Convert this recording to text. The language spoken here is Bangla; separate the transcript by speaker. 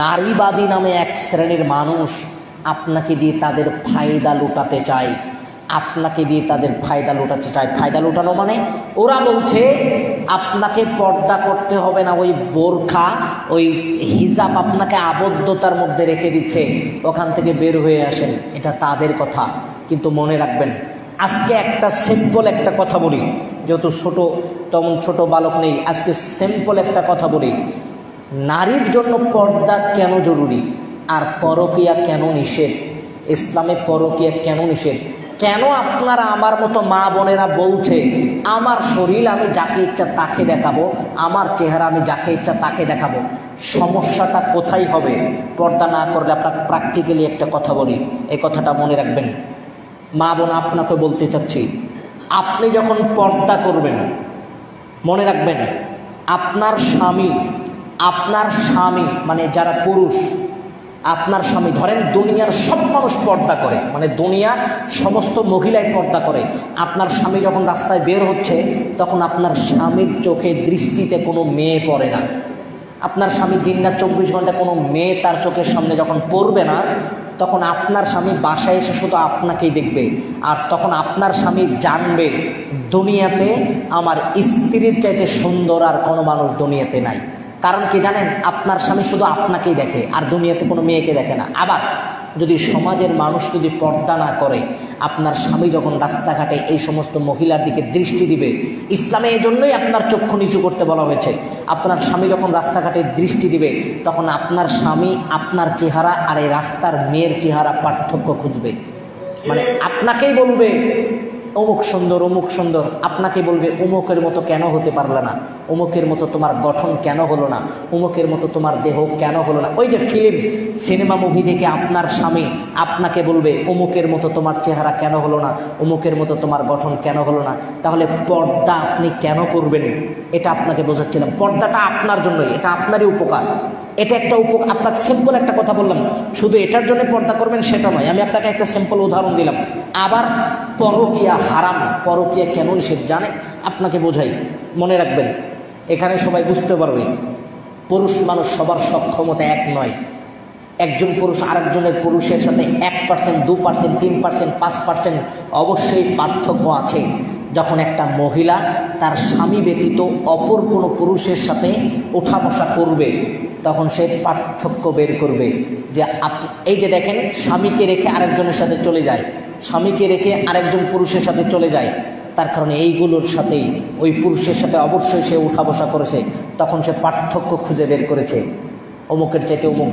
Speaker 1: নারীবাদী নামে এক শ্রেণীর মানুষ আপনাকে দিয়ে তাদের ফায়দা লুটাতে চায়, আপনাকে দিয়ে তাদের ফায়দা লুটাতে চায়। ফায়দা লুটানো মানে ওরা বলছে আপনাকে পর্দা করতে হবে না, ওই বোরখা ওই হিজাব আপনাকে আবদ্ধতার মধ্যে রেখে দিচ্ছে, ওখান থেকে বের হয়ে আসেন। এটা তাদের কথা। কিন্তু মনে রাখবেন, আজকে একটা সিম্পল একটা কথা বলি, যেহেতু তেমন ছোট বালক নেই, আজকে সিম্পল একটা কথা বলি। নারীর জন্য পর্দা কেন জরুরি আর পরকীয়া কেন নিষেধ? ইসলামে পরকীয়া কেন নিষেধ? কেন আপনারা আমার মতো মা বোনেরা বলছে আমার শরীর আমি যাকে ইচ্ছা তাকে দেখাবো, আমার চেহারা আমি যাকে ইচ্ছা তাকে দেখাবো? সমস্যাটা কোথায় হবে? পর্দা না করলে। আপনার প্র্যাকটিক্যালি একটা কথা বলি, এই কথাটা মনে রাখবেন। মা বোন, আপনাকে বলতে চাচ্ছি, আপনি যখন পর্দা করবেন, মনে রাখবেন আপনার স্বামী মানে যারা পুরুষ, আপনার স্বামী, ধরেন দুনিয়ার সব মানুষ পর্দা করে, মানে দুনিয়ার সমস্ত মহিলাই পর্দা করে। আপনার স্বামী যখন রাস্তায় বের হচ্ছে, তখন আপনার স্বামীর চোখে দৃষ্টিতে কোনো মেয়ে পড়ে না। আপনার স্বামী দিন-রাত 24 ঘন্টা কোনো মেয়ে তার চোখের সামনে যখন পড়বে না, তখন আপনার স্বামী বাসায় এসে শুধু আপনাকেই দেখবে। আর তখন আপনার স্বামী জানবে দুনিয়াতে আমার স্ত্রীর চাইতে সুন্দর আর কোনো মানুষ দুনিয়াতে নাই। কারণ কি জানেন? আপনার স্বামী শুধু আপনাকেই দেখে, আর দুনিয়াতে কোনো মেয়েকে দেখে না। আবার যদি সমাজের মানুষ যদি পর্দা না করে, আপনার স্বামী যখন রাস্তাঘাটে এই সমস্ত মহিলার দিকে দৃষ্টি দিবে, ইসলামে এই জন্যই আপনার চক্ষু নিচু করতে বলা হয়েছে। আপনার স্বামী যখন রাস্তাঘাটে দৃষ্টি দিবে, তখন আপনার স্বামী আপনার চেহারা আর এই রাস্তার মেয়ের চেহারা পার্থক্য খুঁজবে। মানে আপনাকেই বলবে অমুক সুন্দর, অমুক সুন্দর। আপনাকে বলবে অমুকের মতো কেন হতে পারলে না, অমুকের মতো তোমার গঠন কেন হলো না, অমুকের মতো তোমার দেহ কেন হলো না। ওই যে সিনেমা মুভি দেখে আপনার স্বামী আপনাকে বলবে অমুকের মতো তোমার চেহারা কেন হলো না, অমুকের মতো তোমার গঠন কেন হলো না। তাহলে পর্দা আপনি কেন করবেন? এটা আপনাকে বোঝাচ্ছিলাম। পর্দাটা আপনার জন্যই, এটা আপনারই উপকার। এটা একটা আপনাকে সিম্পল একটা কথা বললাম, শুধু এটার জন্য পর্দা করবেন সেটা নয়। আমি আপনাকে একটা সিম্পল উদাহরণ দিলাম। আবার পরকীয়া হারাম, পরকীয়া কেন নিষেধ জানে? আপনাকে বোঝাই, মনে রাখবেন। এখানে সবাই বুঝতে পারবে, পুরুষ মানুষ সবার সক্ষমতা এক নয়। একজন পুরুষ আরেকজনের পুরুষের সাথে 1%, 2%, 3%, 5% অবশ্যই পার্থক্য আছে। যখন একটা মহিলা তার স্বামী ব্যতীত অপর কোনো পুরুষের সাথে ওঠা বসা করবে, তখন সে পার্থক্য বের করবে। যে এই যে দেখেন, স্বামীকে রেখে আরেকজনের সাথে চলে যায়, স্বামীকে রেখে আরেকজন পুরুষের সাথে চলে যায়, তার কারণে এইগুলোর সাথেই ওই পুরুষের সাথে অবশ্যই সে উঠা বসা করেছে। তখন সে পার্থক্য খুঁজে বের করেছে, অমুকের চাইতে অমুক